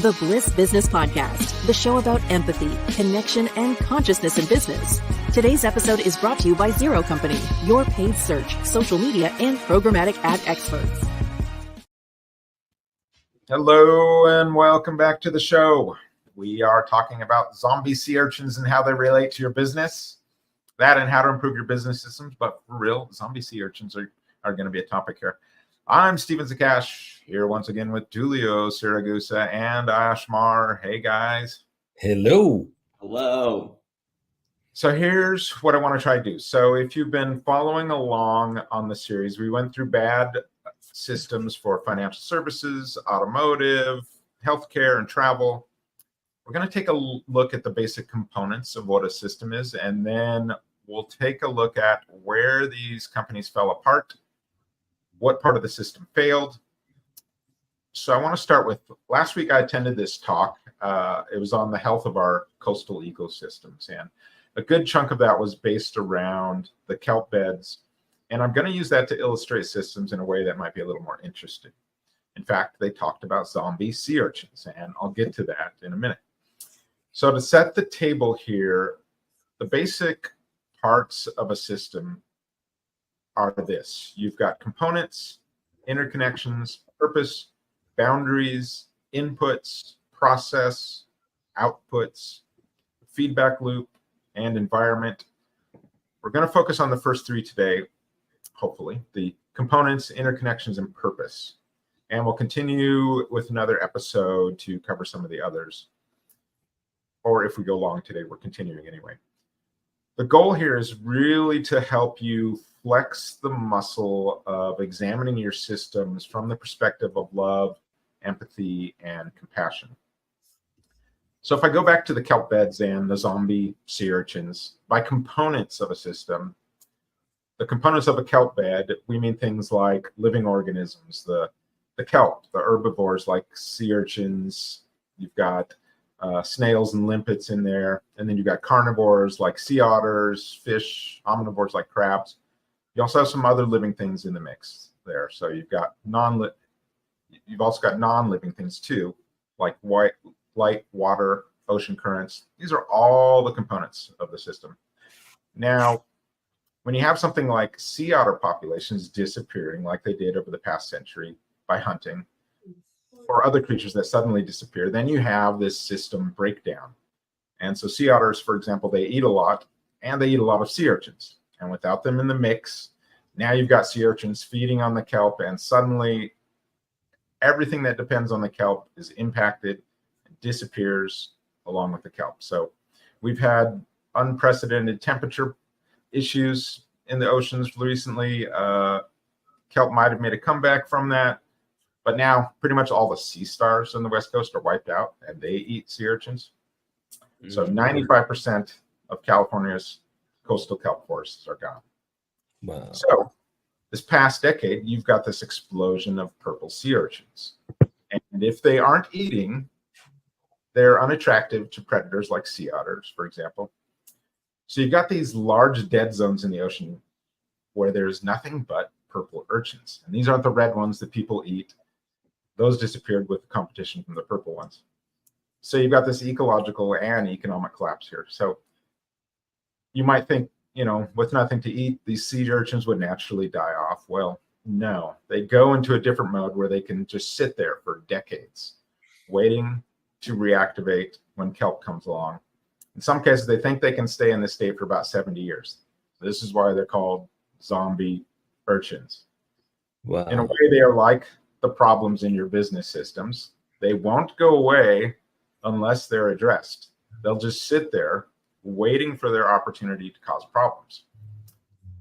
The Bliss Business Podcast, the show about empathy, connection, and consciousness in business. Today's episode is brought to you by Zero Company, your paid search, social media, and programmatic ad experts. Hello and welcome back to the show. We are talking about zombie sea urchins and how they relate to your business. That and how to improve your business systems, but for real, zombie sea urchins are going to be a topic here. I'm Steven Zakash, here once again with Julio Siragusa and Ashmar. Hey, guys. Hello. Hello. So here's what I want to try to do. So if you've been following along on the series, we went through bad systems for financial services, automotive, healthcare, and travel. We're going to take a look at the basic components of what a system is, and then we'll take a look at where these companies fell apart, what part of the system failed. So I want to start with, last week I attended this talk. It was on the health of our coastal ecosystems, and a good chunk of that was based around the kelp beds. And I'm going to use that to illustrate systems in a way that might be a little more interesting. In fact, they talked about zombie sea urchins, and I'll get to that in a minute. So to set the table here, the basic parts of a system are this. You've got components, interconnections, purpose, boundaries, inputs, process, outputs, feedback loop, and environment. We're going to focus on the first three today, hopefully, the components, interconnections, and purpose. And we'll continue with another episode to cover some of the others. Or if we go long today, we're continuing anyway. The goal here is really to help you flex the muscle of examining your systems from the perspective of love, empathy, and compassion. So if I go back to the kelp beds and the zombie sea urchins, by components of a system, the components of a kelp bed, we mean things like living organisms, the kelp, the herbivores like sea urchins, you've got snails and limpets in there, and then you've got carnivores like sea otters, fish, omnivores like crabs. You also have some other living things in the mix there. So you've got you've also got non-living things too, like light, water, ocean currents. These are all the components of the system. Now, when you have something like sea otter populations disappearing like they did over the past century by hunting, or other creatures that suddenly disappear, then you have this system breakdown. And so sea otters, for example, they eat a lot, and they eat a lot of sea urchins. And without them in the mix, now you've got sea urchins feeding on the kelp, and suddenly everything that depends on the kelp is impacted and disappears along with the kelp. So we've had unprecedented temperature issues in the oceans recently. Kelp might have made a comeback from that. But now pretty much all the sea stars on the West Coast are wiped out, and they eat sea urchins. So 95% of California's coastal kelp forests are gone. Wow. So this past decade, you've got this explosion of purple sea urchins. And if they aren't eating, they're unattractive to predators like sea otters, for example. So you've got these large dead zones in the ocean where there's nothing but purple urchins. And these aren't the red ones that people eat. Those disappeared with the competition from the purple ones. So you've got this ecological and economic collapse here. So you might think, with nothing to eat, these sea urchins would naturally die off. Well, no, they go into a different mode where they can just sit there for decades, waiting to reactivate when kelp comes along. In some cases, they think they can stay in this state for about 70 years. This is why they're called zombie urchins. Wow. In a way, they are like the problems in your business systems. They won't go away unless they're addressed. They'll just sit there waiting for their opportunity to cause problems.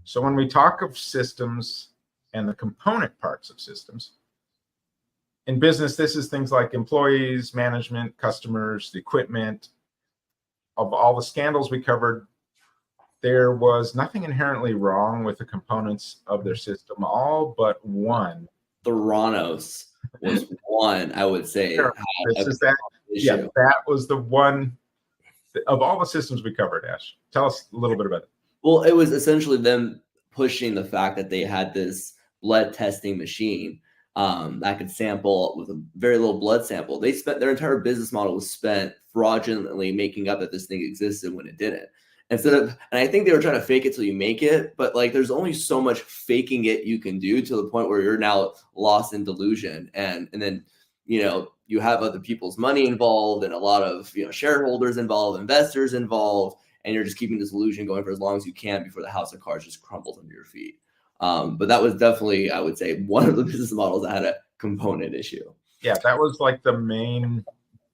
So when we talk of systems and the component parts of systems, in business, this is things like employees, management, customers, the equipment. Of all the scandals we covered, there was nothing inherently wrong with the components of their system, all but one. Theranos was one, I would say. Sure. That was the one of all the systems we covered. Ash, tell us a little bit about it. Well, it was essentially them pushing the fact that they had this blood testing machine that could sample with a very little blood sample. They spent their entire business model was spent fraudulently making up that this thing existed when it didn't. And I think they were trying to fake it till you make it, but like there's only so much faking it you can do to the point where you're now lost in delusion. And then, you have other people's money involved and a lot of, shareholders involved, investors involved, and you're just keeping this illusion going for as long as you can before the house of cards just crumbles under your feet. But that was definitely, I would say, one of the business models that had a component issue. Yeah, that was like the main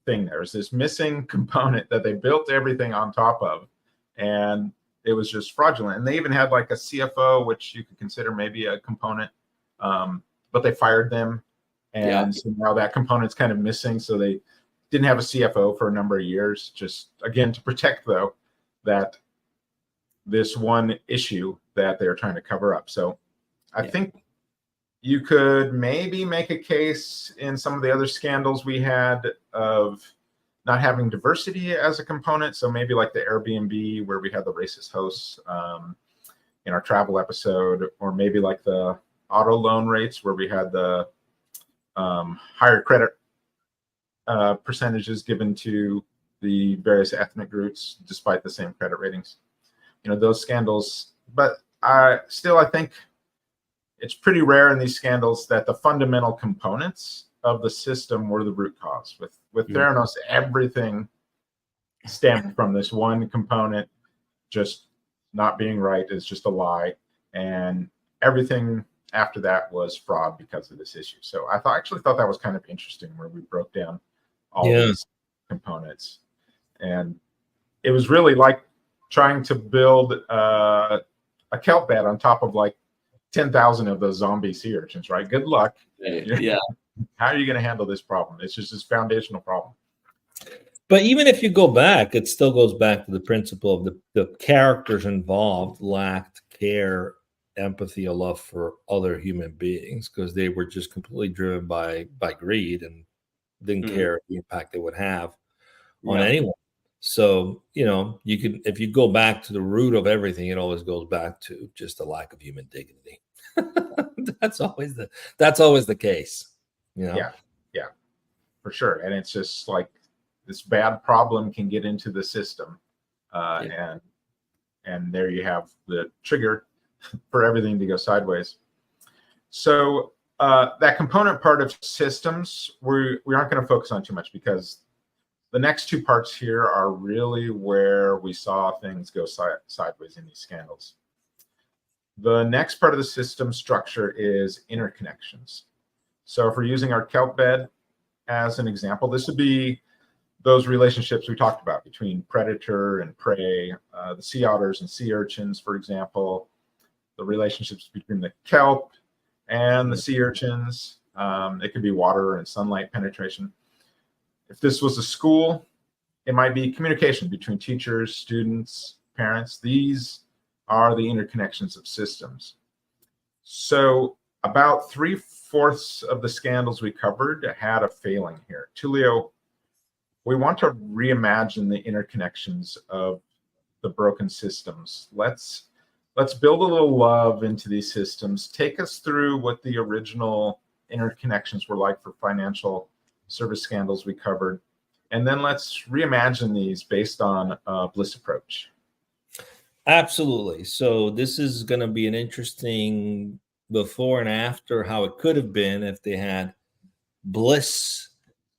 thing. There's this missing component that they built everything on top of, and it was just fraudulent. And they even had like a CFO, which you could consider maybe a component, but they fired them. And so now that component's kind of missing. So they didn't have a CFO for a number of years, just again, to protect though, that this one issue that they're trying to cover up. So I think you could maybe make a case in some of the other scandals we had of not having diversity as a component. So maybe like the Airbnb where we had the racist hosts in our travel episode, or maybe like the auto loan rates where we had the higher credit percentages given to the various ethnic groups despite the same credit ratings. Those scandals, but I think it's pretty rare in these scandals that the fundamental components of the system were the root cause. With Theranos, everything stemmed from this one component just not being right. Is just a lie, and everything after that was fraud because of this issue. So I actually thought that was kind of interesting, where we broke down all these components, and it was really like trying to build a kelp bed on top of like 10,000 of those zombie sea urchins, right? Good luck. Yeah. How are you going to handle this problem? It's just this foundational problem. But even if you go back, it still goes back to the principle of the characters involved lacked care, empathy, or love for other human beings, because they were just completely driven by greed and didn't care the impact it would have on anyone. So, you can, if you go back to the root of everything, it always goes back to just a lack of human dignity. That's always the case. Yeah, for sure. And it's just like this bad problem can get into the system, and there you have the trigger for everything to go sideways. So that component part of systems, we aren't going to focus on too much, because the next two parts here are really where we saw things go sideways in these scandals. The next part of the system structure is interconnections. So if we're using our kelp bed as an example, this would be those relationships we talked about between predator and prey, the sea otters and sea urchins, for example, the relationships between the kelp and the sea urchins. It could be water and sunlight penetration. If this was a school, it might be communication between teachers, students, parents. These are the interconnections of systems. So about 3/4 of the scandals we covered had a failing here. Tulio, we want to reimagine the interconnections of the broken systems. Let's build a little love into these systems. Take us through what the original interconnections were like for financial service scandals we covered, and then let's reimagine these based on a Bliss approach. Absolutely. So this is going to be an interesting before and after, how it could have been if they had Bliss,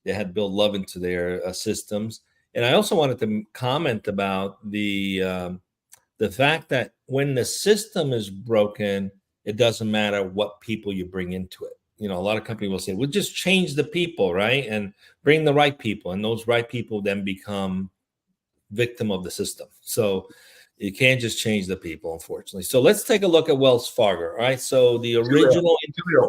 they had built love into their systems. And I also wanted to comment about the fact that when the system is broken, it doesn't matter what people you bring into it. A lot of companies will say, we'll just change the people, right? And bring the right people. And those right people then become victim of the system. So you can't just change the people, unfortunately. So let's take a look at Wells Fargo, right? So the original...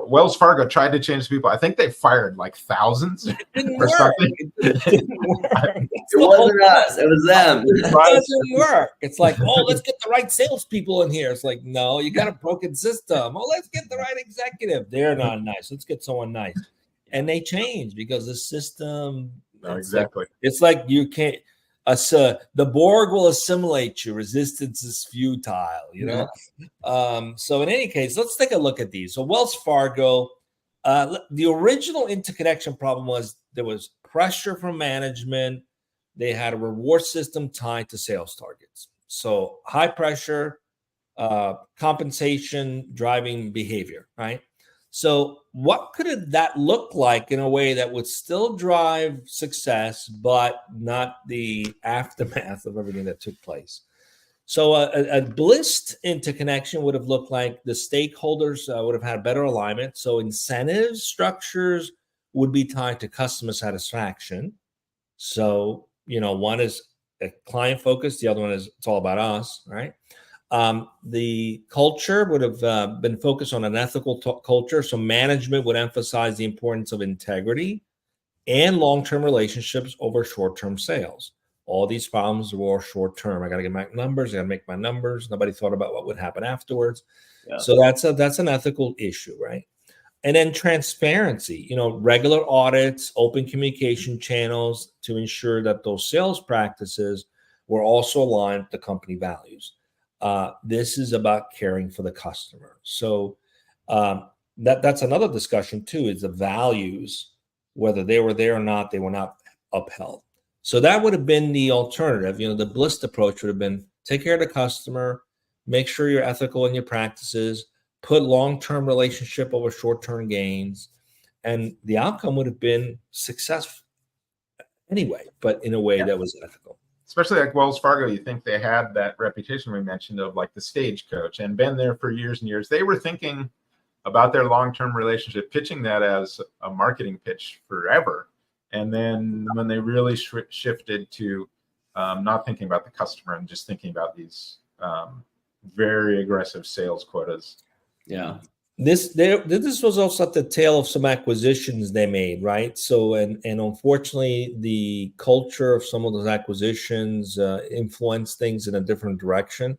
Wells Fargo tried to change the people. I think they fired like thousands. It didn't work. It didn't work. It wasn't us. It was them. It doesn't work. It's like, let's get the right salespeople in here. It's like, no, you got a broken system. Let's get the right executive. They're not nice. Let's get someone nice. And they change because the system... No, exactly. It's like you can't... the Borg will assimilate you. Resistance is futile, So in any case, let's take a look at these. So Wells Fargo, The original interconnection problem was there was pressure from management. They had a reward system tied to sales targets. So high pressure, compensation driving behavior, right? So what could that look like in a way that would still drive success, but not the aftermath of everything that took place? So a Bliss interconnection would have looked like the stakeholders would have had better alignment. So incentives structures would be tied to customer satisfaction. So, one is client focused, the other one is it's all about us, right? The culture would have been focused on an ethical culture. So management would emphasize the importance of integrity and long-term relationships over short-term sales. All these problems were short-term. I got to get my numbers. I got to make my numbers. Nobody thought about what would happen afterwards. Yeah. So that's an ethical issue, right? And then transparency, regular audits, open communication channels to ensure that those sales practices were also aligned with the company values. This is about caring for the customer. So that's another discussion too, is the values, whether they were there or not, they were not upheld. So that would have been the alternative. The Bliss approach would have been take care of the customer, make sure you're ethical in your practices, put long-term relationship over short-term gains, and the outcome would have been successful anyway, but in a way that was ethical. Especially like Wells Fargo, you think they had that reputation we mentioned of like the stagecoach and been there for years and years. They were thinking about their long-term relationship, pitching that as a marketing pitch forever. And then when they really shifted to not thinking about the customer and just thinking about these very aggressive sales quotas. Yeah. This was also at the tail of some acquisitions they made, right? So, and unfortunately, the culture of some of those acquisitions influenced things in a different direction.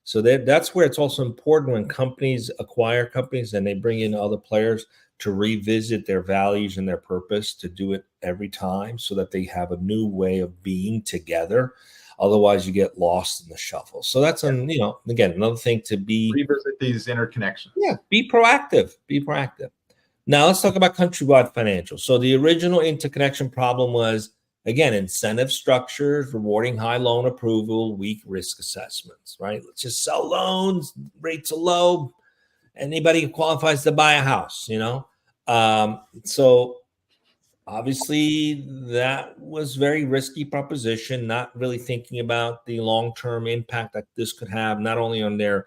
So that's where it's also important when companies acquire companies and they bring in other players to revisit their values and their purpose, to do it every time so that they have a new way of being together. Otherwise, you get lost in the shuffle. So that's again, another thing to be revisit these interconnections. Yeah, be proactive. Be proactive. Now let's talk about countrywide financial. So the original interconnection problem was, again, incentive structures, rewarding high loan approval, weak risk assessments, right? Let's just sell loans, rates are low. Anybody who qualifies to buy a house, So obviously that was very risky proposition, not really thinking about the long-term impact that this could have, not only on their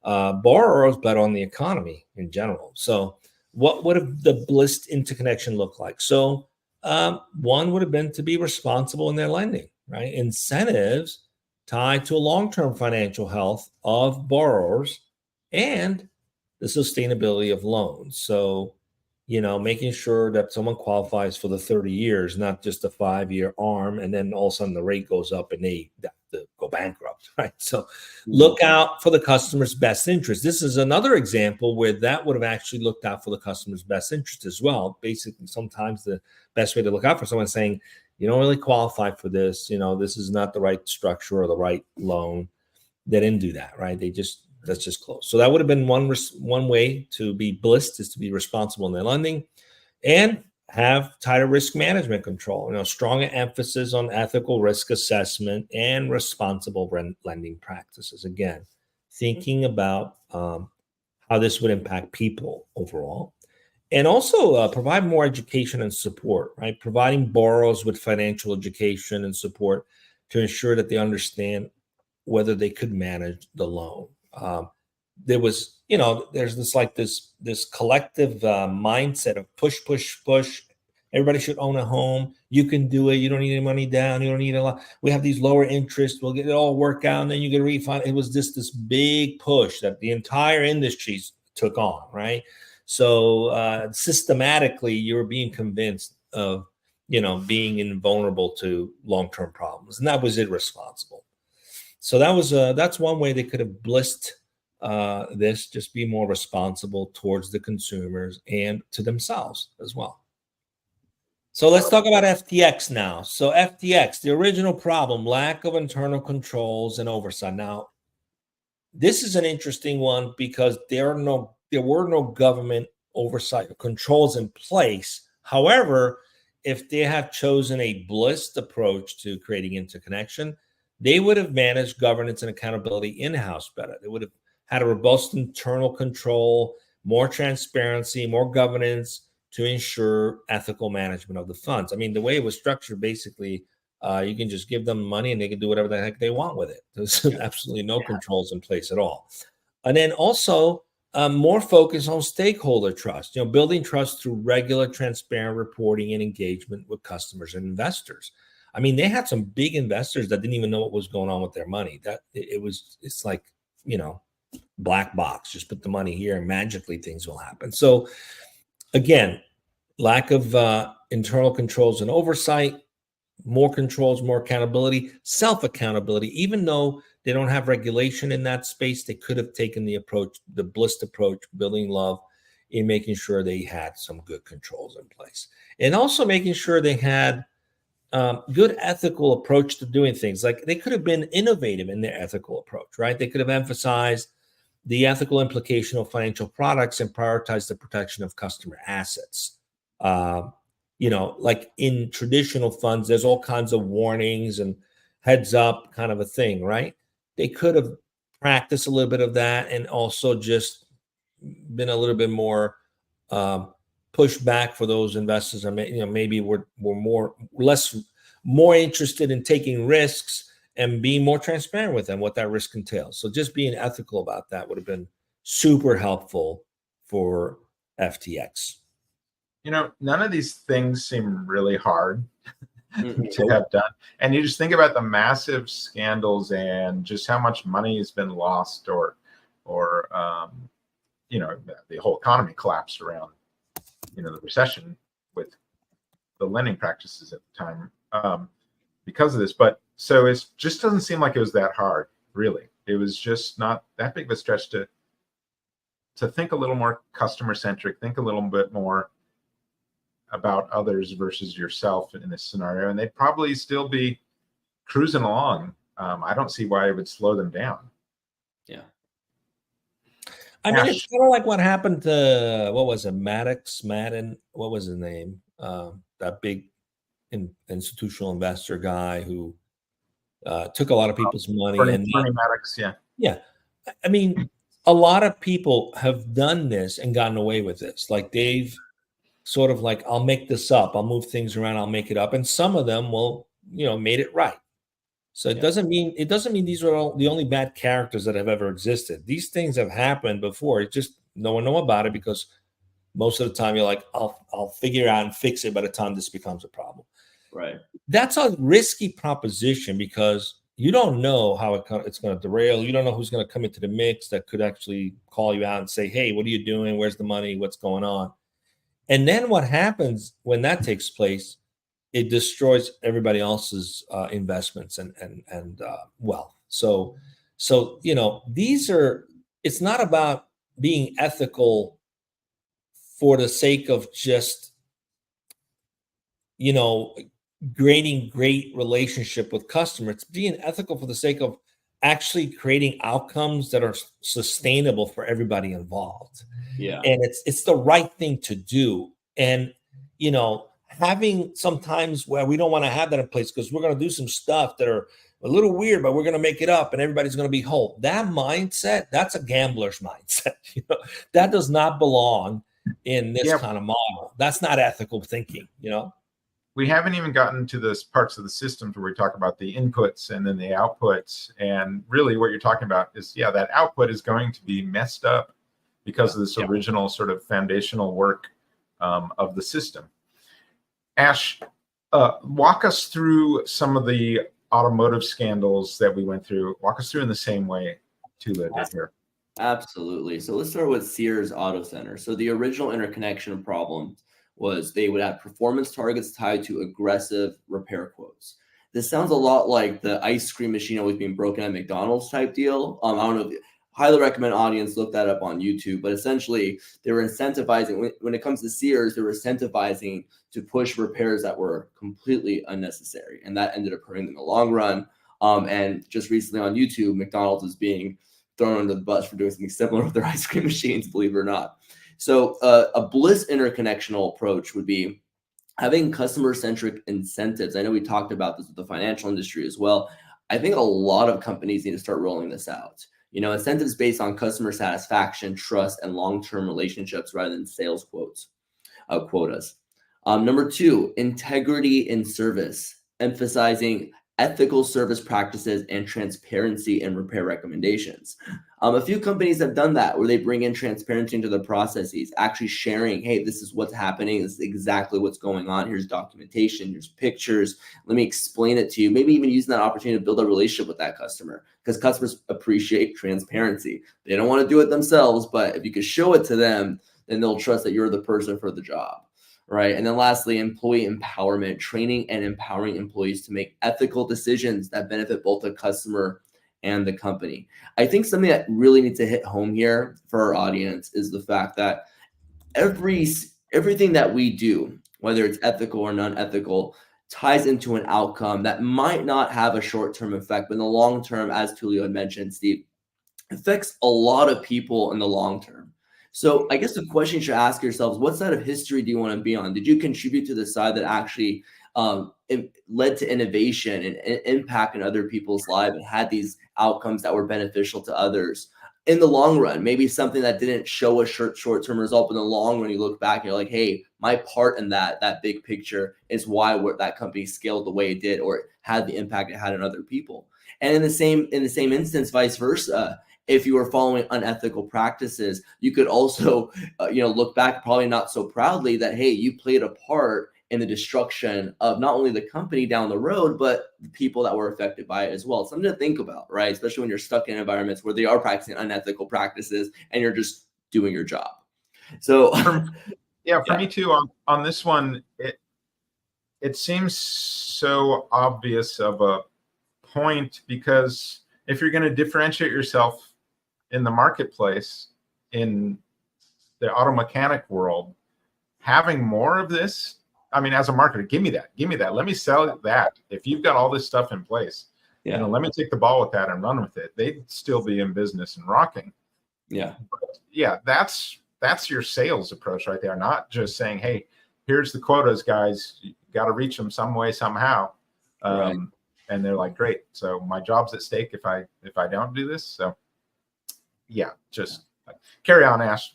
borrowers, but on the economy in general. So what would have the Bliss interconnection look like? So one would have been to be responsible in their lending, right? Incentives tied to a long-term financial health of borrowers and the sustainability of loans. So, making sure that someone qualifies for the 30 years, not just a 5-year arm, and then all of a sudden the rate goes up and they go bankrupt, right? So look out for the customer's best interest. This is another example where that would have actually looked out for the customer's best interest as well. Basically, sometimes the best way to look out for someone saying, you don't really qualify for this, this is not the right structure or the right loan. They didn't do that, right? That's just close. So that would have been one way to be Bliss, is to be responsible in their lending and have tighter risk management control, stronger emphasis on ethical risk assessment and responsible lending practices. Again, thinking about how this would impact people overall, and also provide more education and support, right? Providing borrowers with financial education and support to ensure that they understand whether they could manage the loan. There was, there's this collective mindset of push. Everybody should own a home. You can do it. You don't need any money down. You don't need a lot. We have these lower interests. We'll get it all work out, and then you get a refund. It was just this big push that the entire industry took on, right? So systematically, you were being convinced of, being invulnerable to long-term problems, and that was irresponsible. So that's one way they could have blissed this, just be more responsible towards the consumers and to themselves as well. So let's talk about FTX now. So FTX, the original problem, lack of internal controls and oversight. Now, this is an interesting one because there were no government oversight controls in place. However, if they had chosen a Bliss approach to creating interconnection, they would have managed governance and accountability in-house better. They would have had a robust internal control, more transparency, more governance to ensure ethical management of the funds. I mean, the way it was structured, basically, you can just give them money and they can do whatever the heck they want with it. There's absolutely no controls in place at all. And then also more focus on stakeholder trust, building trust through regular, transparent reporting and engagement with customers and investors. I mean, they had some big investors that didn't even know what was going on with their money. It's like, black box, just put the money here and magically things will happen. So again, lack of internal controls and oversight, more controls, more accountability, self-accountability. Even though they don't have regulation in that space, they could have taken the Bliss approach, building love, in making sure they had some good controls in place. And also making sure they had good ethical approach to doing things. Like they could have been innovative in their ethical approach, right? They could have emphasized the ethical implication of financial products and prioritized the protection of customer assets. Like in traditional funds, there's all kinds of warnings and heads up kind of a thing, right? They could have practiced a little bit of that and also just been a little bit more pushed back for those investors. I mean, maybe we're more interested in taking risks and being more transparent with them, what that risk entails. So just being ethical about that would have been super helpful for FTX. None of these things seem really hard to have done. And you just think about the massive scandals and just how much money has been lost or the whole economy collapsed around, the recession with the lending practices at the time because of this. But so it just doesn't seem like it was that hard, really. It was just not that big of a stretch to think a little more customer centric, think a little bit more about others versus yourself in this scenario, and they'd probably still be cruising along. I don't see why it would slow them down. Yeah. I mean, it's kind of like what happened to, what was it, Madden, what was his name? That big institutional investor guy who took a lot of people's money. Bernie Maddox, yeah. Yeah. I mean, a lot of people have done this and gotten away with this. Like they've sort of like, I'll make this up. I'll move things around. I'll make it up. And some of them will, made it right. So it doesn't mean these are all the only bad characters that have ever existed. These things have happened before. It's just no one know about it because most of the time you're like, I'll figure it out and fix it by the time this becomes a problem. Right. That's a risky proposition because you don't know how it's going to derail. You don't know who's going to come into the mix that could actually call you out and say, hey, what are you doing? Where's the money? What's going on? And then what happens when that takes place, it destroys everybody else's investments and wealth. So, it's not about being ethical for the sake of just, creating great relationship with customers. It's being ethical for the sake of actually creating outcomes that are sustainable for everybody involved. Yeah. And it's the right thing to do. And, having sometimes where we don't want to have that in place because we're going to do some stuff that are a little weird, but we're going to make it up and everybody's going to be whole. That mindset, that's a gambler's mindset. That does not belong in this kind of model. That's not ethical thinking, We haven't even gotten to those parts of the systems where we talk about the inputs and then the outputs. And really what you're talking about is, that output is going to be messed up because of this original sort of foundational work of the system. Ash, walk us through some of the automotive scandals that we went through. Walk us through in the same way Tula did here. Absolutely. So let's start with Sears Auto Center. So the original interconnection problem was they would have performance targets tied to aggressive repair quotes. This sounds a lot like the ice cream machine always being broken at McDonald's type deal. I don't know. Highly recommend audience look that up on YouTube. But essentially, they were incentivizing, when it comes to Sears, they were incentivizing to push repairs that were completely unnecessary. And that ended up hurting them in the long run. And just recently on YouTube, McDonald's is being thrown under the bus for doing something similar with their ice cream machines, believe it or not. So a Bliss interconnectional approach would be having customer-centric incentives. I know we talked about this with the financial industry as well. I think a lot of companies need to start rolling this out. Incentives based on customer satisfaction, trust, and long-term relationships rather than sales quotas. Number 2, integrity in service, emphasizing ethical service practices and transparency in repair recommendations. A few companies have done that where they bring in transparency into the processes, actually sharing, hey, this is what's happening. This is exactly what's going on. Here's documentation, here's pictures. Let me explain it to you. Maybe even using that opportunity to build a relationship with that customer, because customers appreciate transparency. They don't want to do it themselves, but if you could show it to them, then they'll trust that you're the person for the job. Right. And then lastly, employee empowerment, training and empowering employees to make ethical decisions that benefit both the customer and the company. I think something that really needs to hit home here for our audience is the fact that everything that we do, whether it's ethical or non-ethical, ties into an outcome that might not have a short-term effect, but in the long term, as Tulio had mentioned, Steve, affects a lot of people in the long term. So I guess the question you should ask yourselves, what side of history do you want to be on? Did you contribute to the side that actually it led to innovation and impact in other people's lives and had these outcomes that were beneficial to others in the long run? Maybe something that didn't show a short-term result, but in the long run, you look back and you're like, hey, my part in that big picture is why that company scaled the way it did or had the impact it had on other people. And in the same instance, vice versa. If you were following unethical practices, you could also, look back probably not so proudly that, hey, you played a part in the destruction of not only the company down the road, but the people that were affected by it as well. Something to think about, right? Especially when you're stuck in environments where they are practicing unethical practices and you're just doing your job. So, for me too, on this one, it seems so obvious of a point, because if you're going to differentiate yourself in the marketplace, in the auto mechanic world, having more of this, I mean, as a marketer, give me that. Let me sell that. If you've got all this stuff in place, let me take the ball with that and run with it. They'd still be in business and rocking. Yeah. But that's your sales approach right there. Not just saying, hey, here's the quotas, guys. You got to reach them some way, somehow. Right. And they're like, great. So my job's at stake if I don't do this. So just carry on, Ash.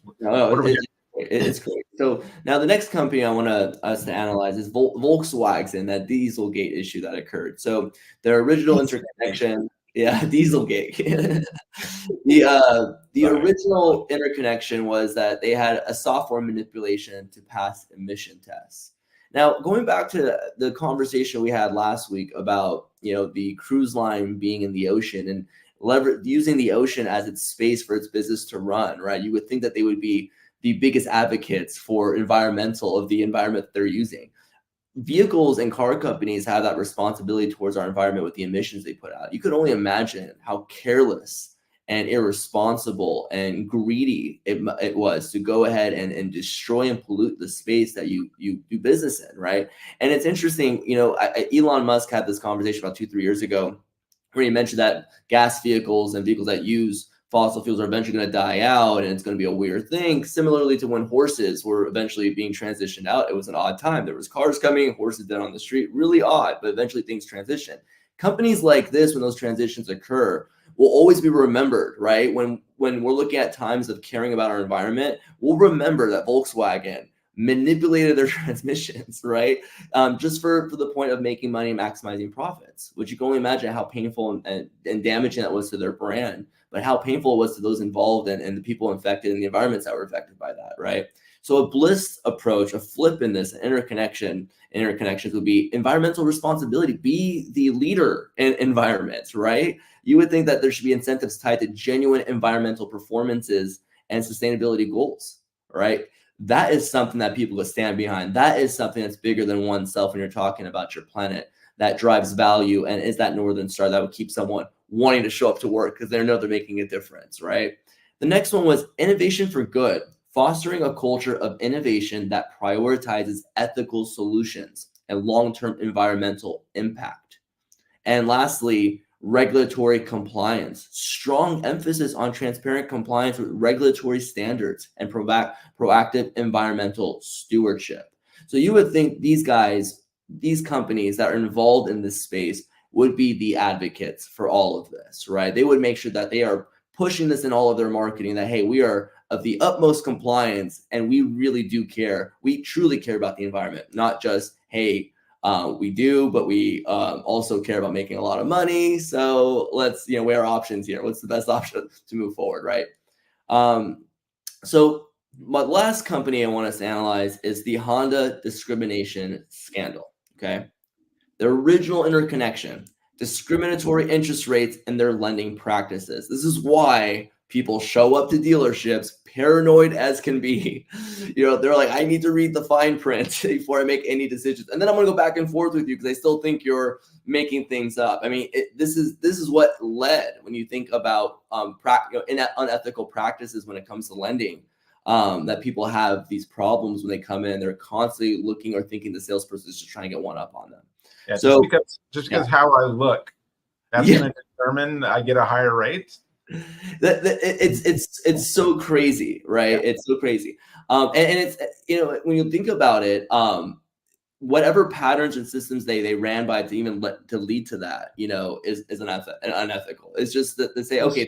It's great. So now the next company I want us to analyze is Volkswagen, that Dieselgate issue that occurred. So their original interconnection, Dieselgate. The original interconnection was that they had a software manipulation to pass emission tests. Now, going back to the conversation we had last week about, the cruise line being in the ocean and using the ocean as its space for its business to run, right? You would think that they would be the biggest advocates for the environment that they're using. Vehicles and car companies have that responsibility towards our environment with the emissions they put out. You could only imagine how careless and irresponsible and greedy it was to go ahead and destroy and pollute the space that you do business in, right? And it's interesting, Elon Musk had this conversation about 2-3 years ago where he mentioned that gas vehicles and vehicles that use fossil fuels are eventually going to die out, and it's going to be a weird thing. Similarly to when horses were eventually being transitioned out, it was an odd time. There was cars coming, horses dead on the street, really odd, but eventually things transition. Companies like this, when those transitions occur, will always be remembered, right? When we're looking at times of caring about our environment, we'll remember that Volkswagen manipulated their transmissions, right? Just for the point of making money and maximizing profits, which you can only imagine how painful and damaging that was to their brand, but how painful it was to those involved and the people infected and the environments that were affected by that, right? So a Bliss approach, a flip in this interconnections would be environmental responsibility. Be the leader in environments, right? You would think that there should be incentives tied to genuine environmental performances and sustainability goals, right? That is something that people could stand behind. That is something that's bigger than oneself when you're talking about your planet, that drives value and is that Northern Star that would keep someone wanting to show up to work because they know they're making a difference, right? The next one was innovation for good, fostering a culture of innovation that prioritizes ethical solutions and long-term environmental impact. And lastly, regulatory compliance, strong emphasis on transparent compliance with regulatory standards, and proactive environmental stewardship. So you would think these guys, these companies that are involved in this space would be the advocates for all of this, right? They would make sure that they are pushing this in all of their marketing, that, hey, we are of the utmost compliance and we really do care. We truly care about the environment, not just, hey, we do, but we also care about making a lot of money. So let's, weigh our options here. What's the best option to move forward, right? So my last company I want us to analyze is the Honda discrimination scandal, okay? The original interconnection, discriminatory interest rates and their lending practices. This is why people show up to dealerships paranoid as can be. They're like, I need to read the fine print before I make any decisions. And then I'm going to go back and forth with you because I still think you're making things up. I mean, this is what led, when you think about unethical practices when it comes to lending, that people have these problems when they come in. They're constantly looking or thinking the salesperson is just trying to get one up on them. Yeah, so just because how I look, that's going to determine I get a higher rate. It's so crazy, right? Yeah. It's so crazy. And it's, when you think about it, whatever patterns and systems they ran by to even to lead to that, is unethical. It's just that they say, okay,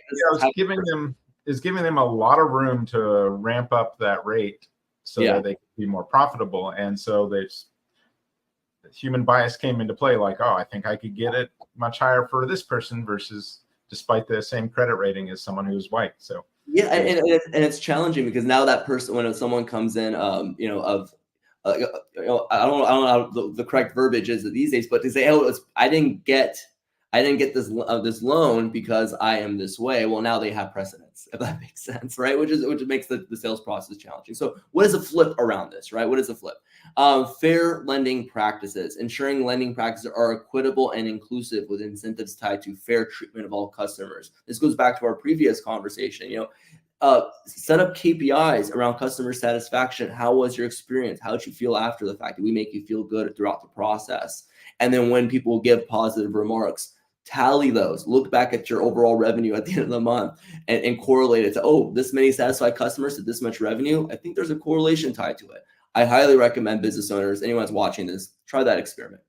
it's giving them a lot of room to ramp up that rate so that they can be more profitable. And so human bias came into play, like, oh, I think I could get it much higher for this person versus despite the same credit rating as someone who's white. So and it's challenging because now that person, when someone comes in, I don't know how the correct verbiage is these days, but to say, oh, I didn't get this loan because I am this way. Well, now they have precedence, if that makes sense, right? Which makes the sales process challenging. So what is a flip around this, right? What is a flip? Fair lending practices, ensuring lending practices are equitable and inclusive with incentives tied to fair treatment of all customers. This goes back to our previous conversation, set up KPIs around customer satisfaction. How was your experience? How did you feel after the fact? Did we make you feel good throughout the process? And then when people give positive remarks, tally those, look back at your overall revenue at the end of the month and correlate it to, oh, this many satisfied customers to this much revenue. I think there's a correlation tied to it. I highly recommend business owners, anyone that's watching this, try that experiment.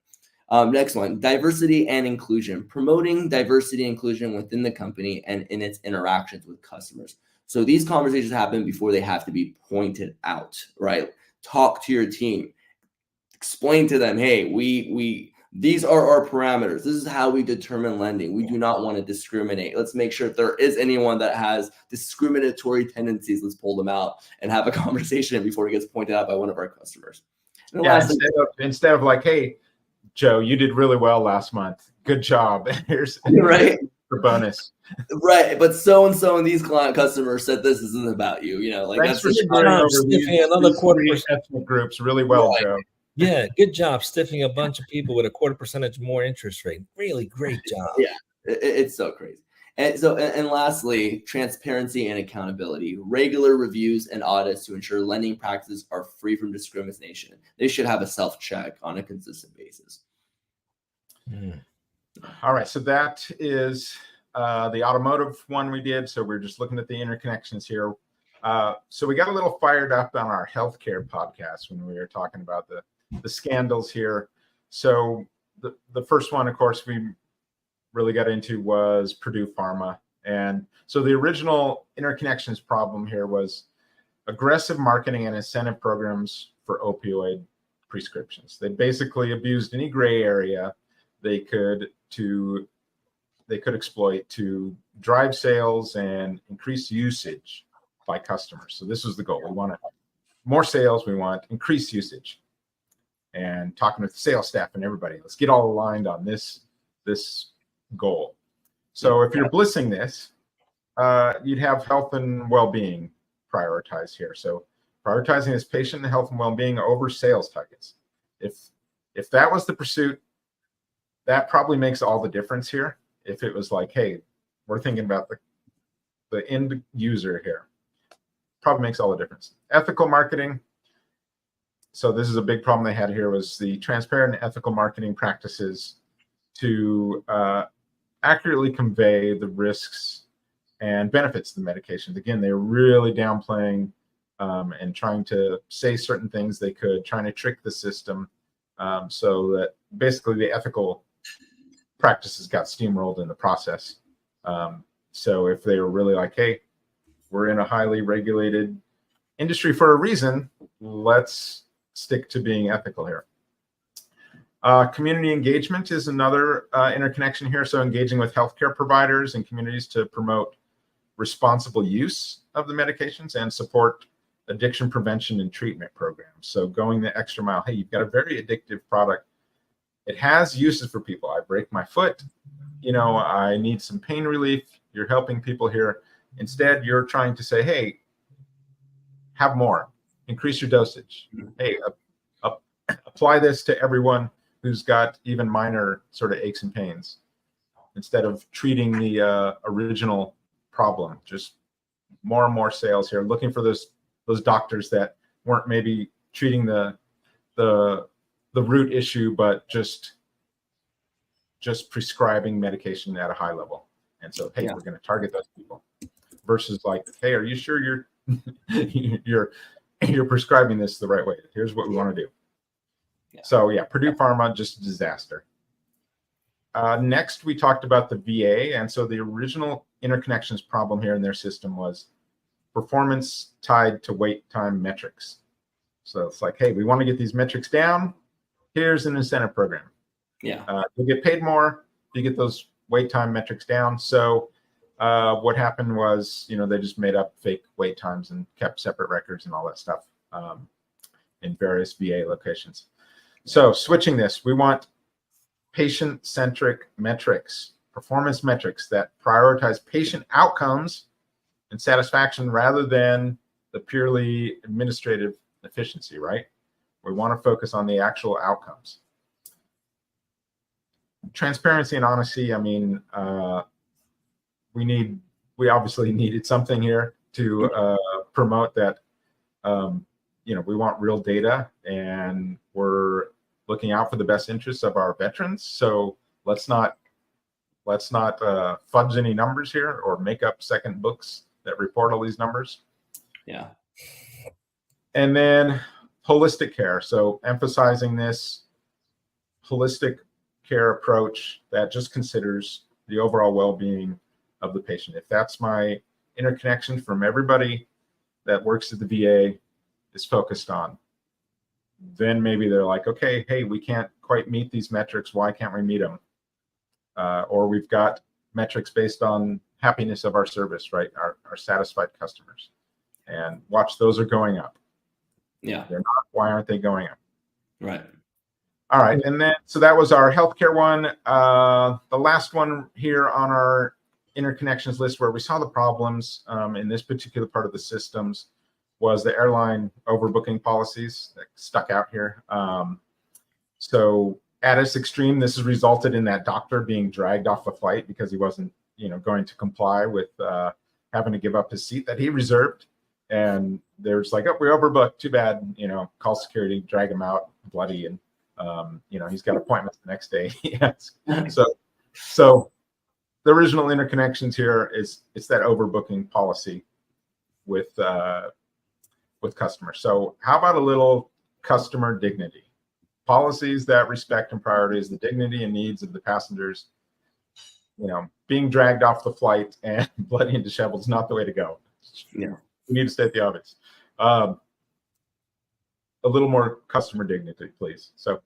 Next one, diversity and inclusion, promoting diversity and inclusion within the company and in its interactions with customers. So these conversations happen before they have to be pointed out, right? Talk to your team, explain to them, hey, these are our parameters. This is how we determine lending. We do not want to discriminate. Let's make sure if there is anyone that has discriminatory tendencies, let's pull them out and have a conversation before it gets pointed out by one of our customers. Instead of like, hey, Joe, you did really well last month. Good job. Here's right. For bonus. Right. But so-and-so and these client customers said this isn't about you. Thanks for sharing over another quarter ethnic groups really well, Joe. Yeah, good job stiffing a bunch of people with a 0.25% more interest rate. Really great job. Yeah, it's so crazy. And lastly, transparency and accountability. Regular reviews and audits to ensure lending practices are free from discrimination. They should have a self-check on a consistent basis. All right, so that is the automotive one we did. So we're just looking at the interconnections here. So we got a little fired up on our healthcare podcast when we were talking about the scandals here. So the first one, of course, we really got into was Purdue Pharma. And so the original interconnections problem here was aggressive marketing and incentive programs for opioid prescriptions. They basically abused any gray area they could exploit to drive sales and increase usage by customers. So this was the goal. We want more sales. We want increased usage. And talking with the sales staff and everybody, let's get all aligned on this goal. So if you're blissing this, you'd have health and well-being prioritized here. So prioritizing this patient health and well-being over sales targets. If that was the pursuit, that probably makes all the difference here. If it was like, hey, we're thinking about the end user here, probably makes all the difference. Ethical marketing. So this is a big problem they had here, was the transparent and ethical marketing practices to accurately convey the risks and benefits of the medications. Again, they're really downplaying and trying to say certain things they could, trying to trick the system so that basically the ethical practices got steamrolled in the process. So if they were really like, hey, we're in a highly regulated industry for a reason, let's stick to being ethical here. Community engagement is another interconnection here. So engaging with healthcare providers and communities to promote responsible use of the medications and support addiction prevention and treatment programs. So going the extra mile. Hey, you've got a very addictive product. It has uses for people. I break my foot, I need some pain relief. You're helping people here. Instead, you're trying to say, hey, have more, increase your dosage. Hey, apply this to everyone who's got even minor sort of aches and pains, instead of treating the original problem. Just more and more sales here, looking for those doctors that weren't maybe treating the root issue, but just prescribing medication at a high level. And so, hey, we're going to target those people, versus like, hey, are you sure you're prescribing this the right way? Here's what we want to do. So Purdue Pharma, just a disaster. Next, we talked about the VA. And so the original interconnections problem here in their system was performance tied to wait time metrics. So it's like, hey, we want to get these metrics down. Here's an incentive program. You'll get paid more if you get those wait time metrics down. So what happened was, they just made up fake wait times and kept separate records and all that stuff in various VA locations. So switching this, we want patient-centric metrics, performance metrics that prioritize patient outcomes and satisfaction rather than the purely administrative efficiency, right? We want to focus on the actual outcomes. Transparency and honesty. I mean, we obviously needed something here to promote that. We want real data, and we're looking out for the best interests of our veterans. So let's not fudge any numbers here or make up second books that report all these numbers. And then holistic care. So emphasizing this holistic care approach that just considers the overall well-being of the patient. If that's my interconnection from everybody that works at the VA is focused on, then maybe they're like, okay, hey, we can't quite meet these metrics. Why can't we meet them? Or we've got metrics based on happiness of our service, right? Our satisfied customers. And watch, those are going up. They're not. Why aren't they going up? Right. All right. And then, so that was our healthcare one. The last one here on our interconnections list where we saw the problems in this particular part of the systems was the airline overbooking policies that stuck out here. So at its extreme, this has resulted in that doctor being dragged off the flight because he wasn't, going to comply with having to give up his seat that he reserved. And they're just like, oh, we overbooked. Too bad. Call security, drag him out, bloody, and he's got appointments the next day. So the original interconnections here it's that overbooking policy with customers. So how about a little customer dignity? Policies that respect and prioritize the dignity and needs of the passengers. Being dragged off the flight and bloody and disheveled is not the way to go. We need to state the obvious. A little more customer dignity, please. So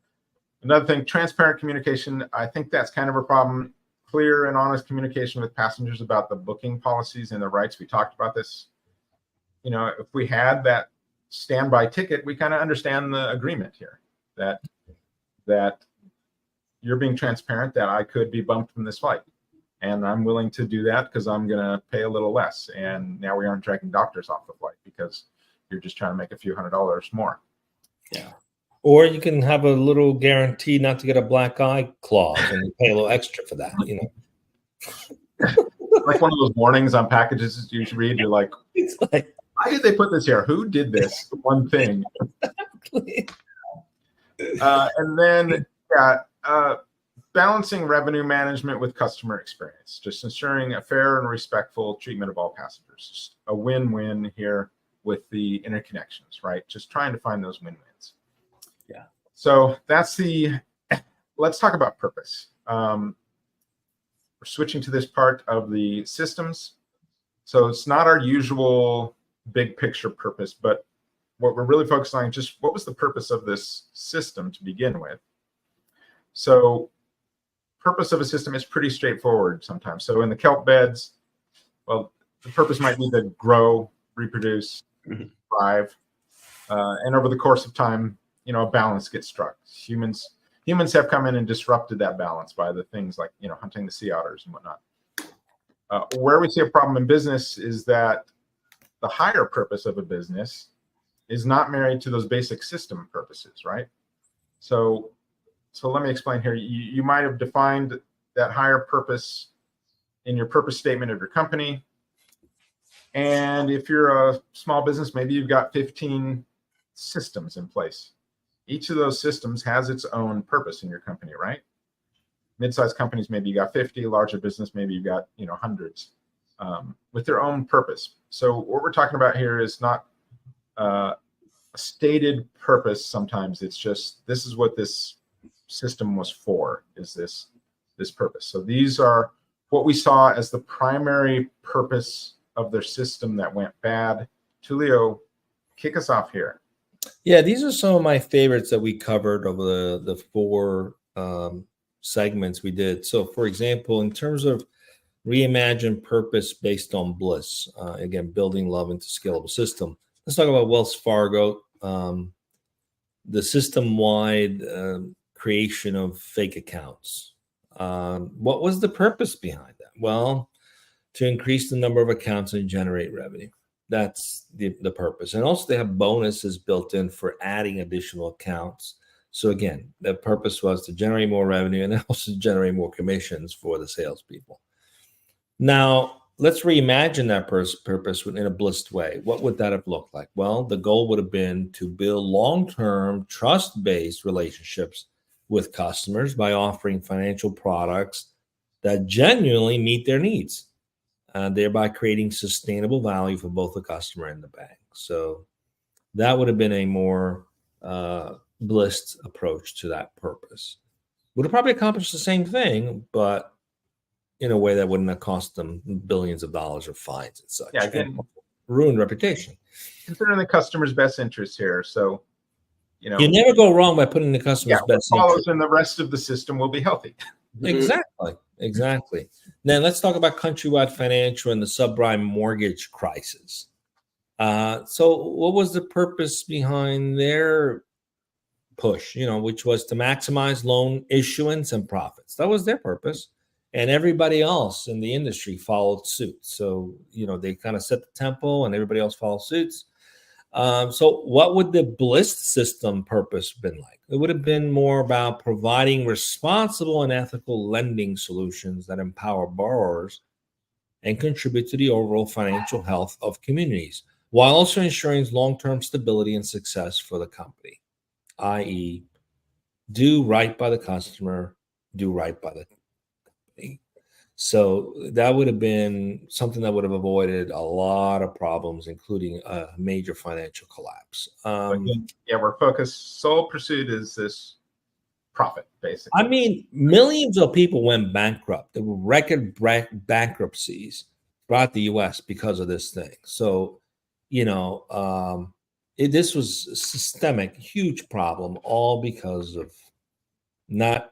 another thing, transparent communication. I think that's kind of a problem. Clear and honest communication with passengers about the booking policies and the rights. We talked about this. If we had that standby ticket, we kind of understand the agreement here that you're being transparent that I could be bumped from this flight. And I'm willing to do that because I'm going to pay a little less. And now we aren't dragging doctors off the flight because you're just trying to make a few $100s more. Or you can have a little guarantee not to get a black eye clause and you pay a little extra for that, Like one of those warnings on packages you should read. You're like, why did they put this here? Who did this one thing? Exactly. And then, balancing revenue management with customer experience, just ensuring a fair and respectful treatment of all passengers. Just a win-win here with the interconnections, right? Just trying to find those win-wins. Yeah. So that's let's talk about purpose. We're switching to this part of the systems. So it's not our usual big picture purpose, but what we're really focused on is just what was the purpose of this system to begin with. So purpose of a system is pretty straightforward sometimes. So in the kelp beds, well, the purpose might be to grow, reproduce, thrive, and over the course of time, a balance gets struck. Humans have come in and disrupted that balance by the things like hunting the sea otters and whatnot. Where we see a problem in business is that the higher purpose of a business is not married to those basic system purposes, right? So let me explain here. You might have defined that higher purpose in your purpose statement of your company. And if you're a small business, maybe you've got 15 systems in place. Each of those systems has its own purpose in your company, right? Mid-sized companies, maybe you got 50. Larger business, maybe you've got hundreds with their own purpose. So what we're talking about here is not a stated purpose. Sometimes it's just this is what this system was for, is this purpose. So these are what we saw as the primary purpose of their system that went bad. Tulio, kick us off here. Yeah, these are some of my favorites that we covered over the four segments we did. So for example, in terms of reimagine purpose based on Bliss, again, building love into scalable system. Let's talk about Wells Fargo, the system-wide creation of fake accounts. What was the purpose behind that? Well, to increase the number of accounts and generate revenue. That's the purpose. And also they have bonuses built in for adding additional accounts. So again, the purpose was to generate more revenue and also generate more commissions for the salespeople. Now, let's reimagine that purpose in a blissed way. What would that have looked like? Well, the goal would have been to build long-term, trust-based relationships with customers by offering financial products that genuinely meet their needs, thereby creating sustainable value for both the customer and the bank. So that would have been a more blissed approach to that purpose. Would have probably accomplished the same thing, but in a way that wouldn't have cost them billions of dollars of fines and such. Yeah, again, ruined reputation. Considering the customer's best interest here. So, you never go wrong by putting the customer's best interest. And the rest of the system will be healthy. Exactly. Then let's talk about Countrywide Financial and the subprime mortgage crisis. So what was the purpose behind their push, which was to maximize loan issuance and profits? That was their purpose. And everybody else in the industry followed suit. So, they kind of set the tempo and everybody else followed suits. So what would the Bliss system purpose been like? It would have been more about providing responsible and ethical lending solutions that empower borrowers and contribute to the overall financial health of communities, while also ensuring long-term stability and success for the company, i.e., do right by the customer, do right by the company. So that would have been something that would have avoided a lot of problems, including a major financial collapse. We're focused. Sole pursuit is this profit, basically. I mean, millions of people went bankrupt. There were record bankruptcies throughout the U.S. because of this thing. So, this was a systemic, huge problem, all because of not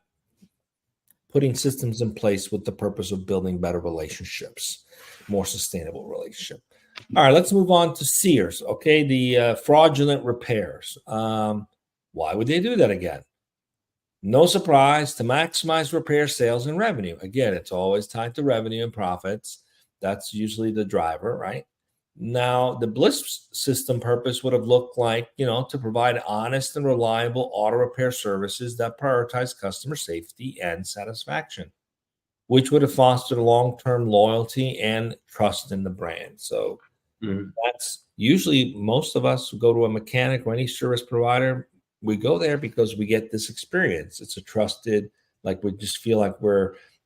putting systems in place with the purpose of building better relationships, more sustainable relationship. All right, let's move on to Sears. Okay, the fraudulent repairs. Why would they do that again? No surprise, to maximize repair sales and revenue. Again, it's always tied to revenue and profits. That's usually the driver, right? Now, the Bliss system purpose would have looked like, to provide honest and reliable auto repair services that prioritize customer safety and satisfaction, which would have fostered long-term loyalty and trust in the brand. So that's usually most of us who go to a mechanic or any service provider, we go there because we get this experience. It's a trusted Like we just feel like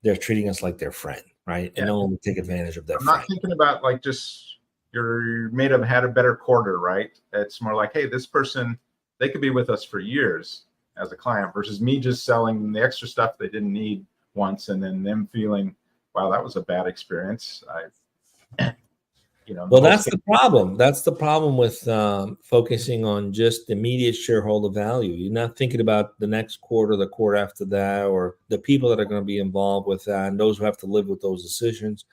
they're treating us like their friend, right? And no one would take advantage of their I'm friend. not thinking about like just you're made have had a better quarter, right? It's more like, hey, this person, they could be with us for years as a client versus me just selling them the extra stuff they didn't need once and then them feeling, wow, that was a bad experience. Well, that's the problem. That's the problem with focusing on just immediate shareholder value. You're not thinking about the next quarter, the quarter after that, or the people that are going to be involved with that and those who have to live with those decisions.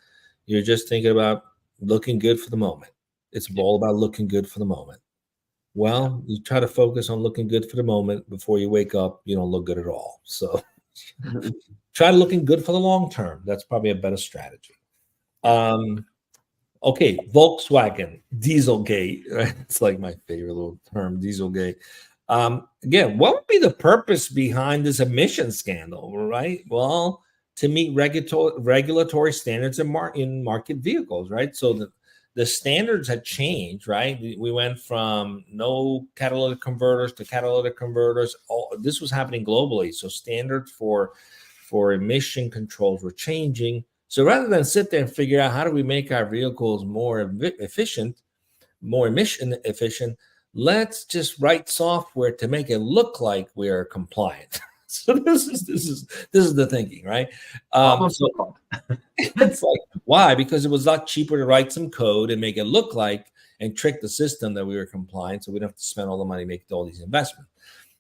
You're just thinking about looking good for the moment. It's all about looking good for the moment. Well, you try to focus on looking good for the moment before you wake up, you don't look good at all. So try looking good for the long term. That's probably a better strategy. Okay, Volkswagen, Dieselgate. Right? It's like my favorite little term, Dieselgate. Again, what would be the purpose behind this emission scandal, right? Well, to meet regulatory standards in market vehicles, right? So the standards had changed, right? We went from no catalytic converters to catalytic converters. This was happening globally. So standards for emission controls were changing. So rather than sit there and figure out how do we make our vehicles more efficient, more emission efficient, let's just write software to make it look like we are compliant. So this is the thinking, right? So it's like, why? Because it was a lot cheaper to write some code and make it look like and trick the system that we were compliant, so we don't have to spend all the money making all these investments.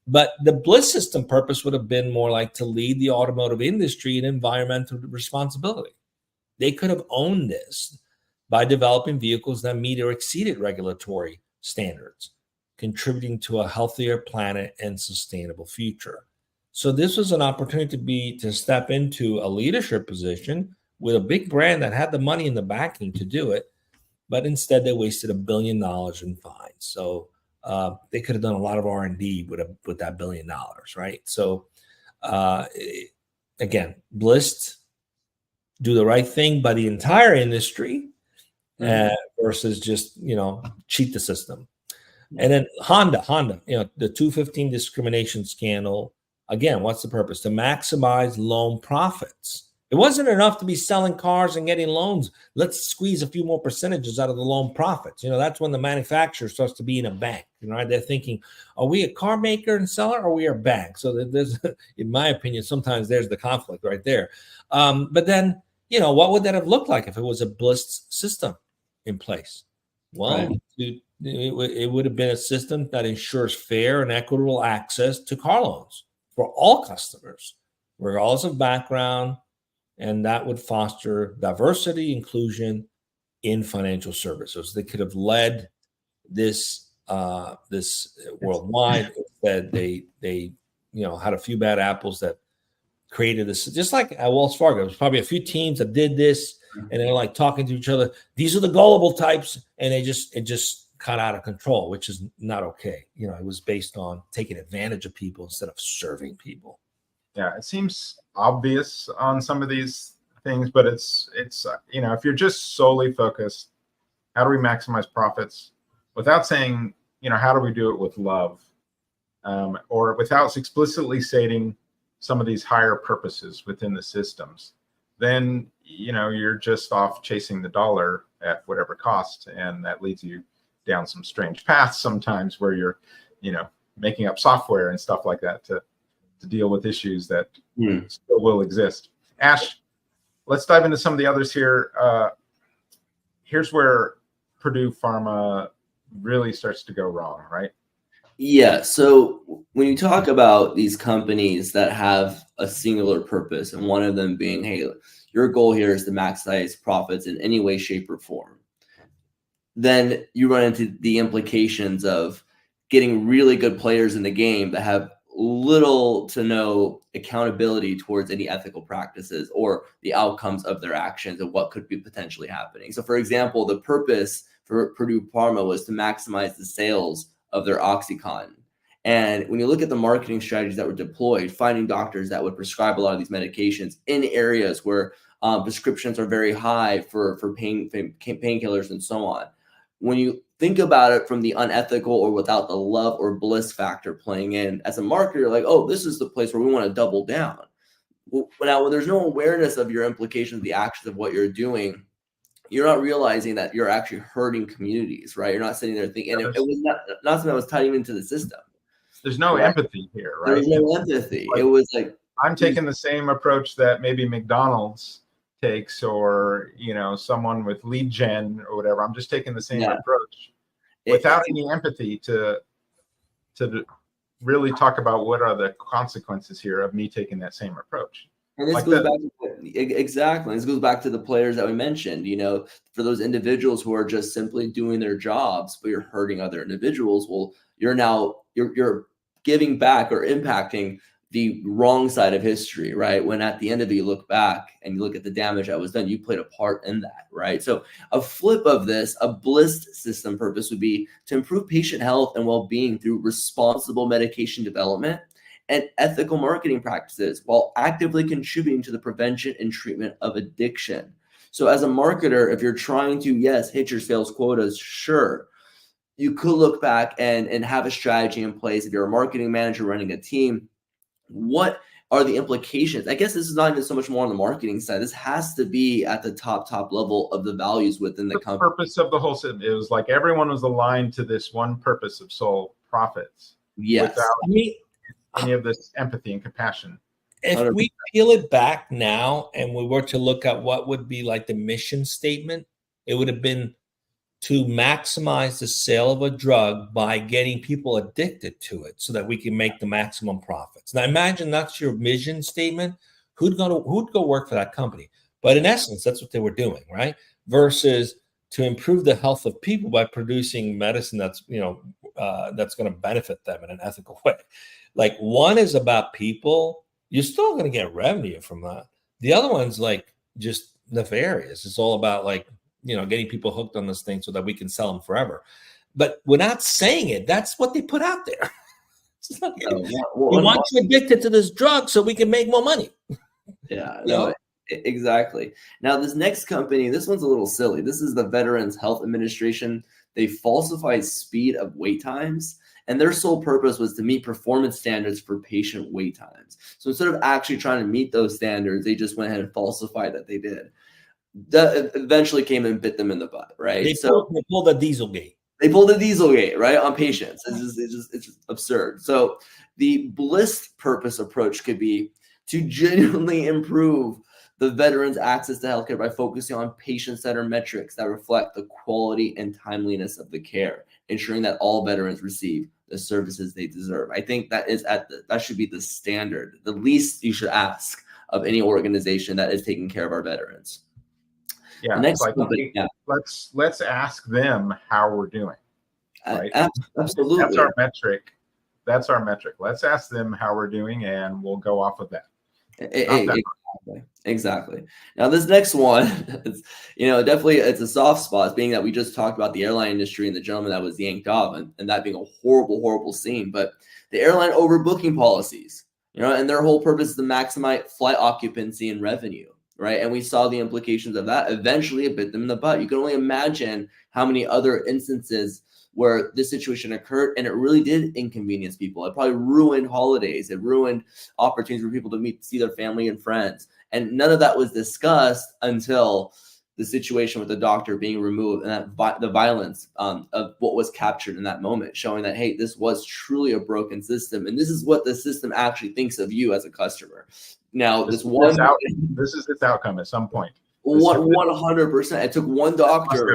But the Bliss system purpose would have been more like to lead the automotive industry in environmental responsibility. They could have owned this by developing vehicles that meet or exceeded regulatory standards, contributing to a healthier planet and sustainable future. So this was an opportunity to step into a leadership position with a big brand that had the money and the backing to do it, but instead they wasted $1 billion in fines. So they could have done a lot of R&D with that $1 billion, right? So again, Bliss do the right thing by the entire industry versus just, cheat the system. And then Honda, the 215 discrimination scandal. Again, what's the purpose? To maximize loan profits. It wasn't enough to be selling cars and getting loans. Let's squeeze a few more percentages out of the loan profits. That's when the manufacturer starts to be in a bank. Right? They're thinking, are we a car maker and seller, or are we a bank? So there's, in my opinion, sometimes there's the conflict right there. But then, what would that have looked like if it was a Bliss system in place? Well, it would have been a system that ensures fair and equitable access to car loans for all customers, regardless of background, and that would foster diversity, inclusion in financial services. They could have led this worldwide. That they had a few bad apples that created this, just like at Wells Fargo. There's probably a few teams that did this, and they're like talking to each other. These are the gullible types, and it just got out of control, which is not okay. It was based on taking advantage of people instead of serving people. Yeah, it seems obvious on some of these things, but it's if you're just solely focused, how do we maximize profits without saying, how do we do it with love, or without explicitly stating some of these higher purposes within the systems, then you're just off chasing the dollar at whatever cost, and that leads you down some strange paths sometimes where you're making up software and stuff like that to deal with issues that still will exist. Ash, let's dive into some of the others here. Here's where Purdue Pharma really starts to go wrong, right? Yeah. So when you talk about these companies that have a singular purpose, and one of them being, hey, your goal here is to maximize profits in any way, shape, or form, then you run into the implications of getting really good players in the game that have little to no accountability towards any ethical practices or the outcomes of their actions and what could be potentially happening. So, for example, the purpose for Purdue Pharma was to maximize the sales of their OxyContin. And when you look at the marketing strategies that were deployed, finding doctors that would prescribe a lot of these medications in areas where prescriptions are very high for painkillers and so on. When you think about it from the unethical or without the love or bliss factor playing in, as a marketer, like, oh, this is the place where we want to double down. Now, when there's no awareness of your implications, the actions of what you're doing, you're not realizing that you're actually hurting communities, right? You're not sitting there thinking, and it was not something that was tied into the system. There's no right? empathy here, right? There's no empathy. It was like, I'm taking the same approach that maybe McDonald's takes, or someone with lead gen or whatever. I'm just taking the same approach without any empathy to really talk about what are the consequences here of me taking that same approach. And this goes back to, exactly. This goes back to the players that we mentioned. For those individuals who are just simply doing their jobs, but you're hurting other individuals. Well, you're giving back or impacting the wrong side of history, right? When at the end of it, you look back and you look at the damage that was done, you played a part in that, right? So a flip of this, a Bliss system purpose would be to improve patient health and well-being through responsible medication development and ethical marketing practices while actively contributing to the prevention and treatment of addiction. So as a marketer, if you're trying to, yes, hit your sales quotas, sure, you could look back and have a strategy in place. If you're a marketing manager running a team, what are the implications? I guess this is not even so much more on the marketing side. This has to be at the top level of the values within the company. The purpose of the whole system, it was like everyone was aligned to this one purpose of sole profits. Yes. Without any of this empathy and compassion. If 100%. we peel it back now and we were to look at what would be like the mission statement, it would have been to maximize the sale of a drug by getting people addicted to it so that we can make the maximum profits. Now imagine that's your mission statement. Who'd go work for that company? But in essence, that's what they were doing, right? Versus to improve the health of people by producing medicine that's that's going to benefit them in an ethical way. Like one is about people, you're still going to get revenue from that. The other one's like just nefarious. It's all about like, getting people hooked on this thing so that we can sell them forever. But without saying it, that's what they put out there. Like, we want you addicted to this drug so we can make more money. Yeah, no, exactly. Now, this next company, this one's a little silly. This is the Veterans Health Administration. They falsified speed of wait times, and their sole purpose was to meet performance standards for patient wait times. So instead of actually trying to meet those standards, they just went ahead and falsified that they did. That eventually came and bit them in the butt, right? They pulled the Dieselgate. They pulled the Dieselgate, right, on patients. It's just absurd. So the Bliss purpose approach could be to genuinely improve the veterans' access to healthcare by focusing on patient-centered metrics that reflect the quality and timeliness of the care, ensuring that all veterans receive the services they deserve. I think that should be the standard, the least you should ask of any organization that is taking care of our veterans. Yeah, let's ask them how we're doing. Right? Absolutely. That's our metric. Let's ask them how we're doing, and we'll go off of that. Exactly. Now, this next one, definitely it's a soft spot, being that we just talked about the airline industry and the gentleman that was yanked off, and that being a horrible, horrible scene. But the airline overbooking policies, and their whole purpose is to maximize flight occupancy and revenue. Right. And we saw the implications of that. Eventually, it bit them in the butt. You can only imagine how many other instances where this situation occurred, and it really did inconvenience people. It probably ruined holidays. It ruined opportunities for people to see their family and friends. And none of that was discussed until the situation with the doctor being removed and the violence of what was captured in that moment, showing that, hey, this was truly a broken system. And this is what the system actually thinks of you as a customer. Now, this is its outcome at some point. 100%. It took one doctor,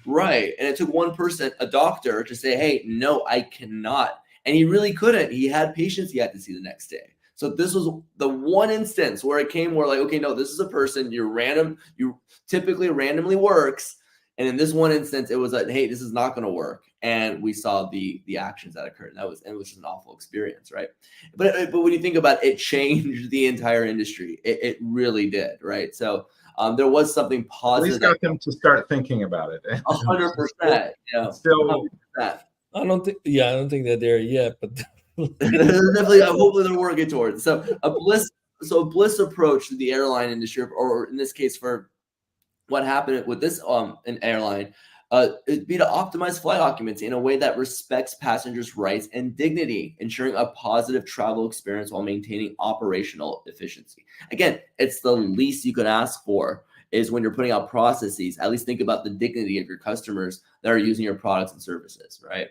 right? And it took one person, a doctor, to say, "Hey, no, I cannot." And he really couldn't. He had patients he had to see the next day. So this was the one instance where it came where, like, okay, no, this is a person. You typically randomly works. And in this one instance, it was like, hey, this is not going to work. And we saw the actions that occurred. And it was just an awful experience, right? But when you think about it, it changed the entire industry. It really did, right? So there was something positive. At least got them to start thinking about it. 100%. Yeah. Still, 100%. I don't think they're there yet, but definitely, hopefully they're working towards it. So a Bliss approach to the airline industry, or in this case, for what happened with this an airline, It'd be to optimize flight occupancy in a way that respects passengers' rights and dignity, ensuring a positive travel experience while maintaining operational efficiency. Again, it's the least you could ask for is when you're putting out processes, at least think about the dignity of your customers that are using your products and services, right?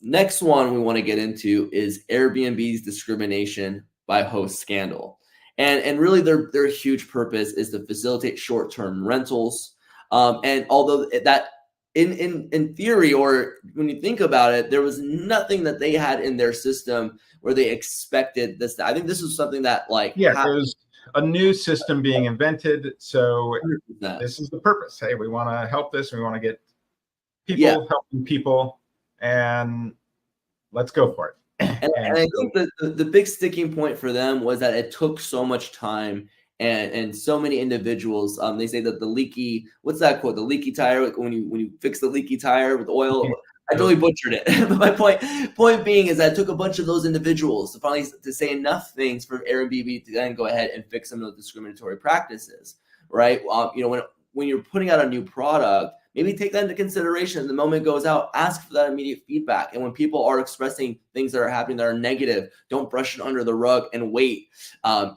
Next one we want to get into is Airbnb's discrimination by host scandal. And really their huge purpose is to facilitate short-term rentals. And although that in theory, or when you think about it, there was nothing that they had in their system where they expected this. I think this is something that it was a new system being invented. So 100%. This is the purpose. Hey, we want to help this. We want to get people helping people, and let's go for it. And I think the big sticking point for them was that it took so much time and so many individuals. They say that the leaky, what's that quote? The leaky tire, like when you fix the leaky tire with oil. I totally butchered it. But my point being is that it took a bunch of those individuals to finally to say enough things for Airbnb to then go ahead and fix some of those discriminatory practices, right? When you're putting out a new product, maybe take that into consideration. The moment it goes out, ask for that immediate feedback. And when people are expressing things that are happening that are negative, don't brush it under the rug and wait.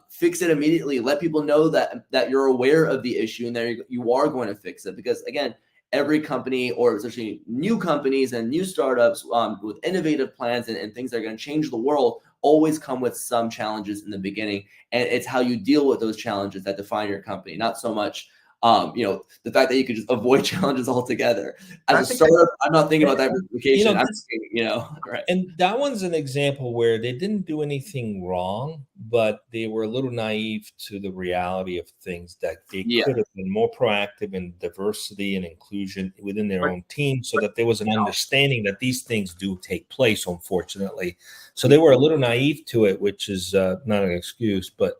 Fix it immediately. Let people know that you're aware of the issue and that you are going to fix it. Because again, every company, or especially new companies and new startups with innovative plans and things that are going to change the world, always come with some challenges in the beginning. And it's how you deal with those challenges that define your company, not so much the fact that you could just avoid challenges altogether. As a startup, I'm not thinking about diversification. I'm thinking, right. And that one's an example where they didn't do anything wrong, but they were a little naive to the reality of things, that they could have been more proactive in diversity and inclusion within their own team, so that there was an understanding that these things do take place, unfortunately. So they were a little naive to it, which is not an excuse, but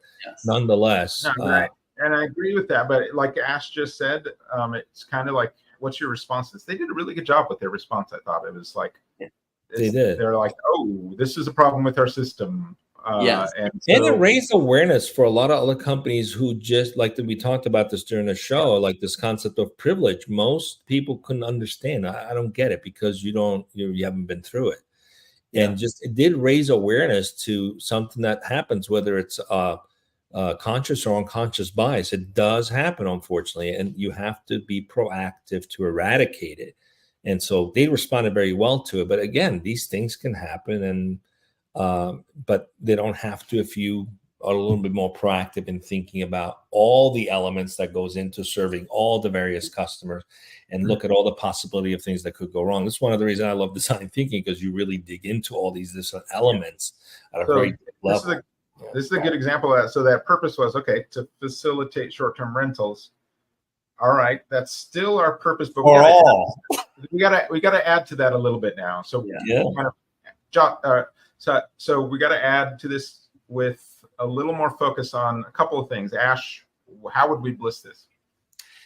nonetheless. Right. And I agree with that. But like Ash just said, it's kind of like, what's your response? They did a really good job with their response. I thought it was like, they did. They're like, oh, this is a problem with our system. And it raised awareness for a lot of other companies who just, like we talked about this during the show, like this concept of privilege. Most people couldn't understand. I don't get it, because you haven't been through it. And just, it did raise awareness to something that happens, whether it's conscious or unconscious bias. It does happen, unfortunately, and you have to be proactive to eradicate it. And so they responded very well to it. But again, these things can happen, and but they don't have to if you are a little bit more proactive in thinking about all the elements that goes into serving all the various customers, and look at all the possibility of things that could go wrong. That's one of the reasons I love design thinking, because you really dig into all these different elements at a very deep level. This is a good example of that. So that purpose was, okay, to facilitate short-term rentals. All right, that's still our purpose, but we gotta add to that a little bit now. So so we got to add to this with a little more focus on a couple of things. Ash, how would we bliss this?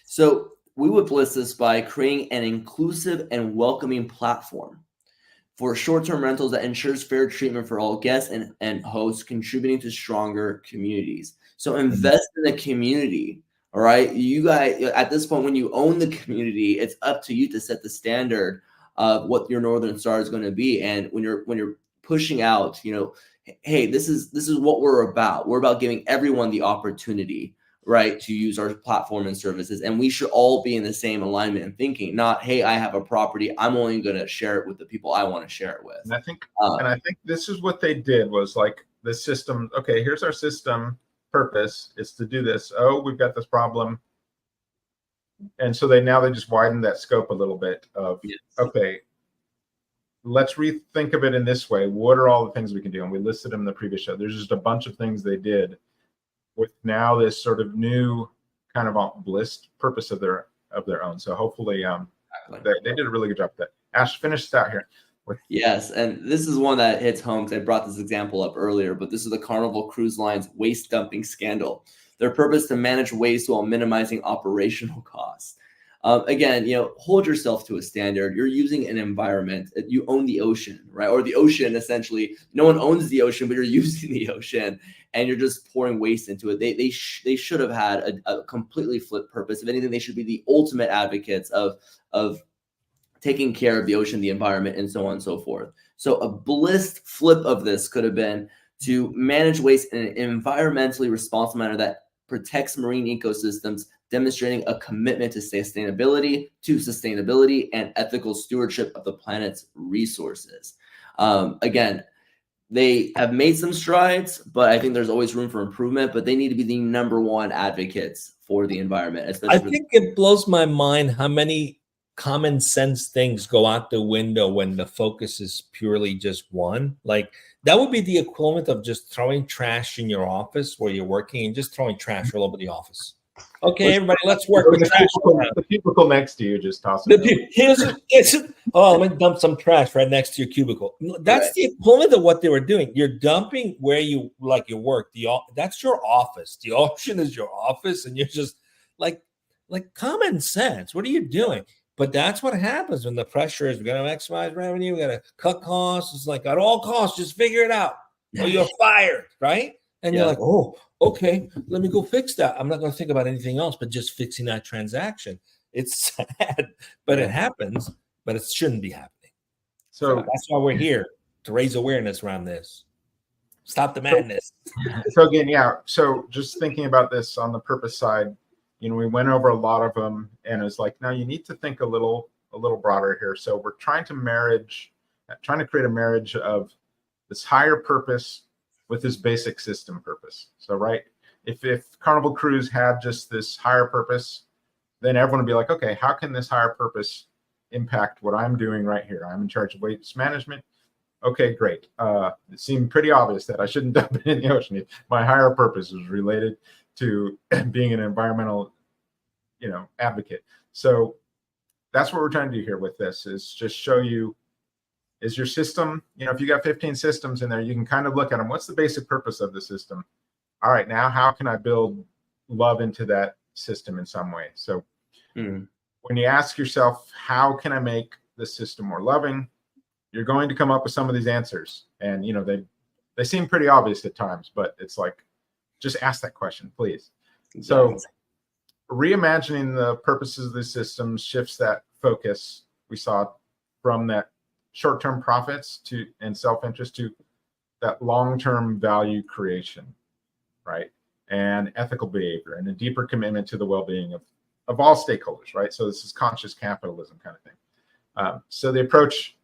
So we would bliss this by creating an inclusive and welcoming platform for short-term rentals that ensures fair treatment for all guests and hosts, contributing to stronger communities. So invest in the community. All right. You guys, at this point, when you own the community, it's up to you to set the standard of what your Northern Star is going to be. And when you're pushing out, hey, this is what we're about. We're about giving everyone the opportunity, right, to use our platform and services. And we should all be in the same alignment and thinking, not, hey, I have a property, I'm only going to share it with the people I want to share it with. And I think this is what they did, was like the system. Okay, here's our system purpose, is to do this. Oh, we've got this problem. And so they just widened that scope a little bit of, okay, let's rethink of it in this way. What are all the things we can do? And we listed them in the previous show. There's just a bunch of things they did with now this sort of new kind of Bliss purpose of their own. So hopefully they did a really good job with that. Ash, finish this out here. Yes, and this is one that hits home, because I brought this example up earlier, but this is the Carnival Cruise Line's waste dumping scandal. Their purpose to manage waste while minimizing operational costs. Again, hold yourself to a standard. You're using an environment. You own the ocean, right? Or the ocean, essentially. No one owns the ocean, but you're using the ocean, and you're just pouring waste into it. They should have had a completely flipped purpose. If anything, they should be the ultimate advocates of taking care of the ocean, the environment, and so on and so forth. So a Bliss flip of this could have been to manage waste in an environmentally responsible manner that protects marine ecosystems, demonstrating a commitment to sustainability and ethical stewardship of the planet's resources. Again, they have made some strides, but I think there's always room for improvement, but they need to be the number one advocates for the environment. I think it blows my mind how many common sense things go out the window when the focus is purely just one. Like that would be the equivalent of just throwing trash in your office where you're working and just throwing trash all over the office. Okay, everybody, let's work with trash. The cubicle next to you, just toss it. Let me dump some trash right next to your cubicle. That's right. The equivalent of what they were doing. You're dumping where you work. That's your office. The ocean is your office, and you're just like common sense. What are you doing? But that's what happens when the pressure is, we got to maximize revenue, we got to cut costs. It's like at all costs, just figure it out, or you're fired, right? And you're like, oh, okay, let me go fix that. I'm not going to think about anything else but just fixing that transaction. It's sad, but it happens, but it shouldn't be happening. So that's why we're here, to raise awareness around this. Stop the madness. So again, so just thinking about this on the purpose side, we went over a lot of them, and it's like, now you need to think a little broader here. So we're trying to create a marriage of this higher purpose with this basic system purpose. So, right, if Carnival Cruise had just this higher purpose, then everyone would be like, okay, how can this higher purpose impact what I'm doing right here? I'm in charge of waste management. Okay, great. It seemed pretty obvious that I shouldn't dump it in the ocean. If my higher purpose is related to being an environmental, advocate. So that's what we're trying to do here with this, is just show you, is your system, if you got 15 systems in there, you can kind of look at them. What's the basic purpose of the system? All right, now how can I build love into that system in some way? So when you ask yourself, how can I make the system more loving? You're going to come up with some of these answers. And, they seem pretty obvious at times, but it's like, just ask that question, please. So reimagining the purposes of the system shifts that focus we saw from that short-term profits and self-interest to that long-term value creation, right? And ethical behavior and a deeper commitment to the well-being of all stakeholders, right? So this is conscious capitalism kind of thing. So the approach,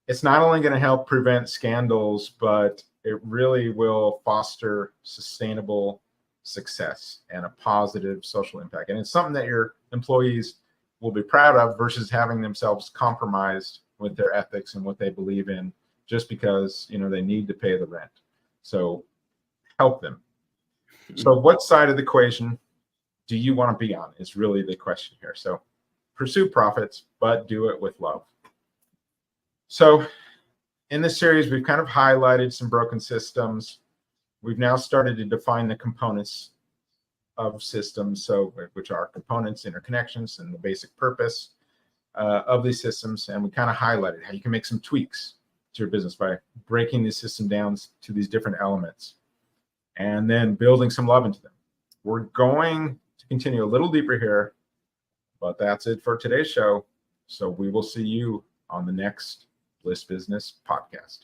it's not only going to help prevent scandals, but it really will foster sustainable success and a positive social impact. And it's something that your employees will be proud of versus having themselves compromised with their ethics and what they believe in just because, they need to pay the rent. So help them. So what side of the equation do you want to be on is really the question here. So pursue profits, but do it with love. So in this series, we've kind of highlighted some broken systems. We've now started to define the components of systems, which are components, interconnections, and the basic purpose of these systems. And we kind of highlighted how you can make some tweaks to your business by breaking the system down to these different elements and then building some love into them. We're going to continue a little deeper here, but that's it for today's show. So we will see you on the next Bliss Business podcast.